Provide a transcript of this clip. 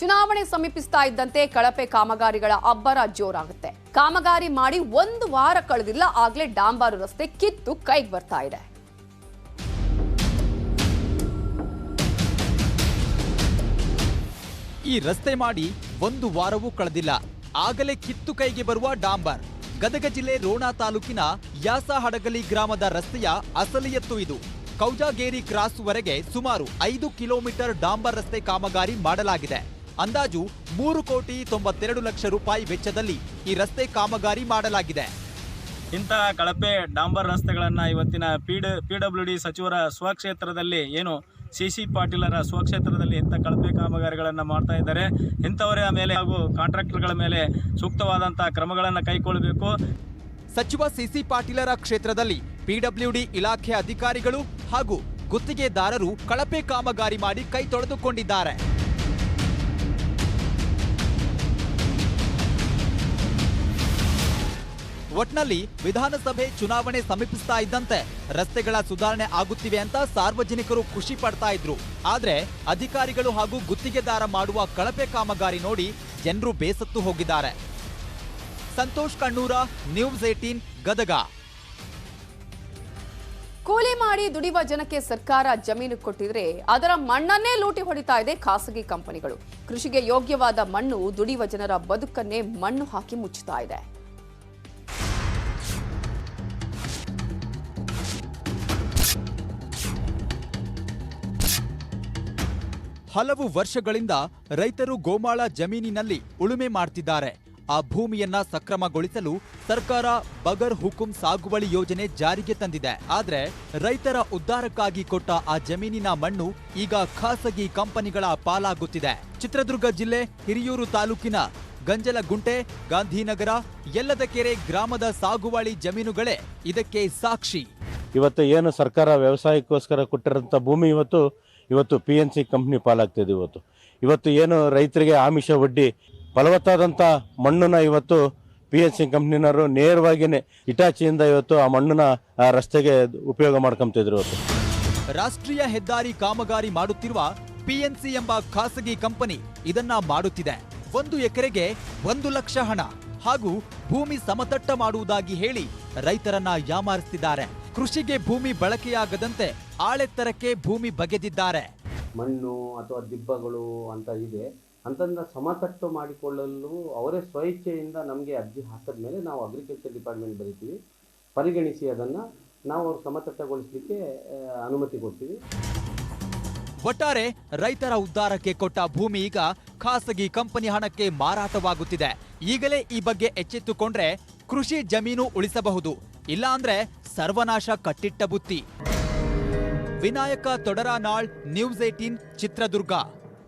ಚುನಾವಣೆ ಸಮೀಪಿಸ್ತಾ ಇದ್ದಂತೆ ಕಳಪೆ ಕಾಮಗಾರಿಗಳ ಅಬ್ಬರ ಜೋರಾಗುತ್ತೆ. ಕಾಮಗಾರಿ ಮಾಡಿ 1 ವಾರ ಕಳೆದಿಲ್ಲ, ಆಗ್ಲೇ ಡಾಂಬಾರು ರಸ್ತೆ ಕಿತ್ತು ಕೈಗೆ ಬರ್ತಾ ಇದೆ. ಈ ರಸ್ತೆ ಮಾಡಿ 1 ವಾರವೂ ಕಳೆದಿಲ್ಲ, ಆಗಲೇ ಕಿತ್ತು ಕೈಗೆ ಬರುವ ಡಾಂಬರ್. ಗದಗ ಜಿಲ್ಲೆ ರೋಣ ತಾಲೂಕಿನ ಯಾಸಹಡಗಲಿ ಗ್ರಾಮದ ರಸ್ತೆಯ ಅಸಲಿಯತ್ತು ಇದು. ಕೌಜಾಗೇರಿ ಕ್ರಾಸ್ವರೆಗೆ ಸುಮಾರು 5 ಕಿಲೋಮೀಟರ್ ಡಾಂಬರ್ ರಸ್ತೆ ಕಾಮಗಾರಿ ಮಾಡಲಾಗಿದೆ. ಅಂದಾಜು 3,92 ಲಕ್ಷ ರೂಪಾಯಿ ವೆಚ್ಚದಲ್ಲಿ ಈ ರಸ್ತೆ ಕಾಮಗಾರಿ ಮಾಡಲಾಗಿದೆ. ಇಂತಹ ಕಳಪೆ ಡಾಂಬರ್ ರಸ್ತೆಗಳನ್ನು ಇವತ್ತಿನ PWD ಸಚಿವರ ಸ್ವಕ್ಷೇತ್ರದಲ್ಲಿ ಏನು CC ಪಾಟೀಲರ ಸ್ವಕ್ಷೇತ್ರದಲ್ಲಿ ಇಂಥ ಕಳಪೆ ಕಾಮಗಾರಿಗಳನ್ನು ಮಾಡ್ತಾ ಇದ್ದಾರೆ. ಇಂಥವರ ಮೇಲೆ ಹಾಗೂ ಕಾಂಟ್ರಾಕ್ಟರ್ಗಳ ಮೇಲೆ ಸೂಕ್ತವಾದಂತಹ ಕ್ರಮಗಳನ್ನು ಕೈಗೊಳ್ಳಬೇಕು. ಸಚಿವ CC ಪಾಟೀಲರ ಕ್ಷೇತ್ರದಲ್ಲಿ PWD ಇಲಾಖೆ ಅಧಿಕಾರಿಗಳು ಹಾಗೂ ಗುತ್ತಿಗೆದಾರರು ಕಳಪೆ ಕಾಮಗಾರಿ ಮಾಡಿ ಕೈ ತೊಳೆದುಕೊಂಡಿದ್ದಾರೆ. ಒಟ್ನಲ್ಲಿ ವಿಧಾನಸಭೆ ಚುನಾವಣೆ ಸಮೀಪಿಸ್ತಾ ಇದ್ದಂತೆ ರಸ್ತೆಗಳ ಸುಧಾರಣೆ ಆಗುತ್ತಿವೆ ಅಂತ ಸಾರ್ವಜನಿಕರು ಖುಷಿ ಪಡ್ತಾ ಇದ್ರು. ಆದ್ರೆ ಅಧಿಕಾರಿಗಳು ಹಾಗೂ ಗುತ್ತಿಗೆದಾರ ಮಾಡುವ ಕಳಪೆ ಕಾಮಗಾರಿ ನೋಡಿ ಜನರು ಬೇಸತ್ತು ಹೋಗಿದ್ದಾರೆ. ಸಂತೋಷ್ ಕಣ್ಣೂರ, ನ್ಯೂಸ್ 18 ಗದಗ. ಕೂಲಿ ಮಾಡಿ ದುಡಿಯುವ ಜನಕ್ಕೆ ಸರ್ಕಾರ ಜಮೀನು ಕೊಟ್ಟಿದ್ರೆ ಅದರ ಮಣ್ಣನ್ನೇ ಲೂಟಿ ಹೊಡಿತಾ ಇದೆ ಖಾಸಗಿ ಕಂಪನಿಗಳು. ಕೃಷಿಗೆ ಯೋಗ್ಯವಾದ ಮಣ್ಣು ದುಡಿಯುವ ಜನರ ಬದುಕನ್ನೇ ಮಣ್ಣು ಹಾಕಿ ಮುಚ್ಚುತ್ತಾ ಇದೆ. ಹಲವು ವರ್ಷಗಳಿಂದ ರೈತರು ಗೋಮಾಳ ಜಮೀನಿನಲ್ಲಿ ಉಳುಮೆ ಮಾಡ್ತಿದ್ದಾರೆ. ಆ ಭೂಮಿಯನ್ನ ಸಕ್ರಮಗೊಳಿಸಲು ಸರ್ಕಾರ ಬಗರ್ ಹುಕುಂ ಸಾಗುವಳಿ ಯೋಜನೆ ಜಾರಿಗೆ ತಂದಿದೆ. ಆದ್ರೆ ರೈತರ ಉದ್ಧಾರಕ್ಕಾಗಿ ಕೊಟ್ಟ ಆ ಜಮೀನಿನ ಮಣ್ಣು ಈಗ ಖಾಸಗಿ ಕಂಪನಿಗಳ ಪಾಲಾಗುತ್ತಿದೆ. ಚಿತ್ರದುರ್ಗ ಜಿಲ್ಲೆ ಹಿರಿಯೂರು ತಾಲೂಕಿನ ಗಂಜಲಗುಂಟೆ, ಗಾಂಧಿನಗರ, ಯಲ್ಲದಕೆರೆ ಗ್ರಾಮದ ಸಾಗುವಳಿ ಜಮೀನುಗಳೇ ಇದಕ್ಕೆ ಸಾಕ್ಷಿ. ಇವತ್ತು ಏನು ಸರ್ಕಾರ ವ್ಯವಸಾಯಕ್ಕೋಸ್ಕರ ಕೊಟ್ಟಿರೋಂಥ ಭೂಮಿ ಇವತ್ತು PNC ಕಂಪ್ನಿ ಪಾಲಾಗ್ತಿದೆ. ಇವತ್ತು ಏನು ರೈತರಿಗೆ ಆಮಿಷ ಒಡ್ಡಿ ಫಲವತ್ತಾದಂಥ ಮಣ್ಣನ್ನ ಇವತ್ತು PNC ಕಂಪ್ನಿನವರು ನೇರವಾಗಿಯೇ ಇಟಾಚಿಯಿಂದ ಇವತ್ತು ಆ ಮಣ್ಣನ್ನ ರಸ್ತೆಗೆ ಉಪಯೋಗ ಮಾಡ್ಕೊಂತಿದ್ರು. ರಾಷ್ಟ್ರೀಯ ಹೆದ್ದಾರಿ ಕಾಮಗಾರಿ ಮಾಡುತ್ತಿರುವ PNC ಎಂಬ ಖಾಸಗಿ ಕಂಪನಿ ಇದನ್ನ ಮಾಡುತ್ತಿದೆ. 1 ಎಕರೆಗೆ 1 ಲಕ್ಷ ಹಣ ಹಾಗೂ ಭೂಮಿ ಸಮತಟ್ಟ ಮಾಡುವುದಾಗಿ ಹೇಳಿ ರೈತರನ್ನ ಯಾಮಾರಿಸುತ್ತಿದ್ದಾರೆ. ಕೃಷಿಗೆ ಭೂಮಿ ಬಳಕೆಯಾಗದಂತೆ ಆಳೆತ್ತರಕ್ಕೆ ಭೂಮಿ ಬಗೆದಿದ್ದಾರೆ. ಮಣ್ಣು ಅಥವಾ ದಿಬ್ಬಗಳು ಅಂತ ಇದೆ ಅಂತಂದ ಸಮತಟ್ಟು ಮಾಡಿಕೊಳ್ಳಲು ಅವರೇ ಸ್ವಇಚ್ಛೆಯಿಂದ ನಮಗೆ ಅರ್ಜಿ ಹಾಕಿದ ಮೇಲೆ ನಾವು ಅಗ್ರಿಕಲ್ಚರ್ ಡಿಪಾರ್ಟ್ಮೆಂಟ್ ಬರೀತೀವಿ, ಪರಿಗಣಿಸಿ ಅದನ್ನು ನಾವು ಅವ್ರು ಸಮತಟ್ಟಗೊಳಿಸಲಿಕ್ಕೆ ಅನುಮತಿ ಕೊಡ್ತೀವಿ. ಒಟ್ಟಾರೆ ರೈತರ ಉದ್ಧಾರಕ್ಕೆ ಕೊಟ್ಟ ಭೂಮಿ ಈಗ ಖಾಸಗಿ ಕಂಪನಿ ಹಣಕ್ಕೆ ಮಾರಾಟವಾಗುತ್ತಿದೆ. ಈಗಲೇ ಈ ಬಗ್ಗೆ ಎಚ್ಚೆತ್ತುಕೊಂಡ್ರೆ ಕೃಷಿ ಜಮೀನು ಉಳಿಸಬಹುದು, ಇಲ್ಲ ಅಂದ್ರೆ ಸರ್ವನಾಶ ಕಟ್ಟಿಟ್ಟ ಬುತ್ತಿ. ವಿನಾಯಕ ತೊಡರಾನಾಳ್, ನ್ಯೂಸ್ 18 ಚಿತ್ರದುರ್ಗ.